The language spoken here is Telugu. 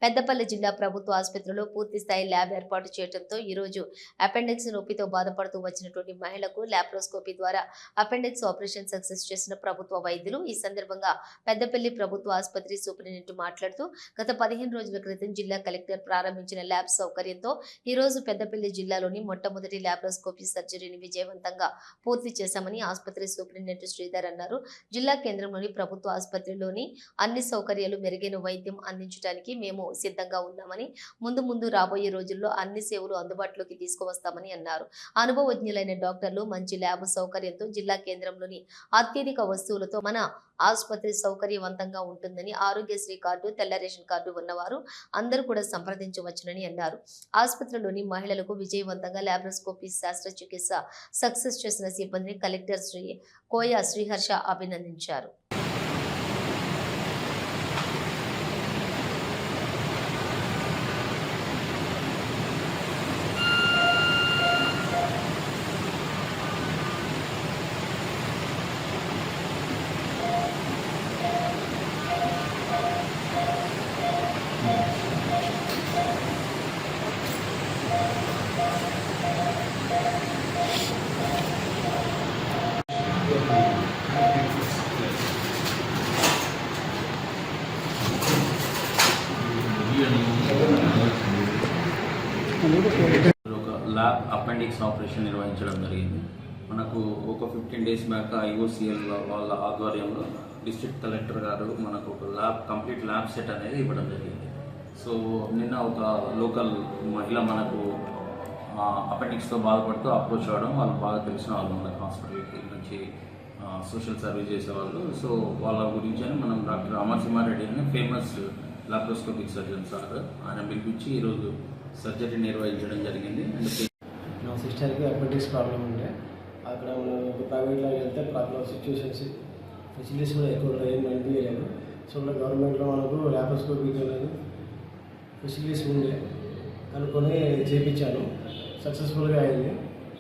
పెద్దపల్లి జిల్లా ప్రభుత్వ ఆసుపత్రిలో పూర్తిస్థాయి ల్యాబ్ ఏర్పాటు చేయడంతో ఈ రోజు అపెండిక్స్ నొప్పితో బాధపడుతూ వచ్చినటువంటి మహిళకు లాప్రోస్కోపీ ద్వారా అపెండిక్స్ ఆపరేషన్ సక్సెస్ చేసిన ప్రభుత్వ వైద్యులు. ఈ సందర్భంగా పెద్దపల్లి ప్రభుత్వ ఆసుపత్రి సూపరింటెండెంట్ మాట్లాడుతూ గత 15 రోజుల క్రితం జిల్లా కలెక్టర్ ప్రారంభించిన ల్యాబ్ సౌకర్యంతో ఈ రోజు పెద్దపల్లి జిల్లాలోని మొట్టమొదటి లాప్రోస్కోపీ సర్జరీని విజయవంతంగా పూర్తి చేశామని ఆసుపత్రి సూపరింటెండెంట్ శ్రీధర్ అన్నారు. జిల్లా కేంద్రంలోని ప్రభుత్వ ఆసుపత్రిలోని అన్ని సౌకర్యాలు మెరుగైన వైద్యం అందించడానికి మేము సిద్ధంగా ఉన్నామని, ముందు రాబోయే రోజుల్లో అన్ని సేవలు అందుబాటులోకి తీసుకువస్తామని అన్నారు. అనుభవజ్ఞులైన డాక్టర్లు, మంచి ల్యాబ్ సౌకర్యంతో జిల్లా కేంద్రంలోని అత్యధిక వస్తువులతో మన ఆసుపత్రి సౌకర్యవంతంగా ఉంటుందని, ఆరోగ్యశ్రీ కార్డు, తెల్ల రేషన్ కార్డు ఉన్నవారు అందరూ కూడా సంప్రదించవచ్చునని అన్నారు. ఆసుపత్రిలోని మహిళలకు విజయవంతంగా లాప్రోస్కోపీ శస్త్రచికిత్స సక్సెస్ చేసిన సిబ్బందిని కలెక్టర్ కోయ శ్రీహర్ష అభినందించారు. ఒక ల్యాబ్ అపెండిక్స్ ఆపరేషన్ నిర్వహించడం జరిగింది. మనకు ఒక 15 డేస్ బ్యాక్ ఐఓసిఎల్ వాళ్ళ ఆధ్వర్యంలో డిస్ట్రిక్ట్ కలెక్టర్ గారు మనకు ఒక కంప్లీట్ ల్యాబ్ సెట్ అనేది ఇవ్వడం జరిగింది. సో నిన్న ఒక లోకల్ మహిళ మనకు అపెండిక్స్తో బాధపడుతూ అప్రోచ్ అవ్వడం, వాళ్ళు బాగా తెలిసిన వాళ్ళు మనకు హాస్పిటల్కి నుంచి సోషల్ సర్వీస్ చేసేవాళ్ళు. సో వాళ్ళ గురించి అని మనం డాక్టర్ అమర్సింహారెడ్డి అని ఫేమస్ లాప్రోస్కోపిక్ సర్జన్ సార్ ఆయన పిలిపించి ఈరోజు సర్జరీ నిర్వహించడం జరిగింది. నా సిస్టర్కి అపెండిక్స్ ప్రాబ్లం ఉండే అక్కడ ఒక ప్రైవేట్లో వెళ్తే ప్రాబ్లం సిచ్యువేషన్స్ ఫెసిలిటీస్ కూడా ఎక్కువ ఏం అనిపించలేదు. సో గవర్నమెంట్లో మనకు లాప్రోస్కోపిక్ అనేది ఫెసిలిటీస్ ఉండే అనుకొని చేయించాను, సక్సెస్ఫుల్గా అయింది.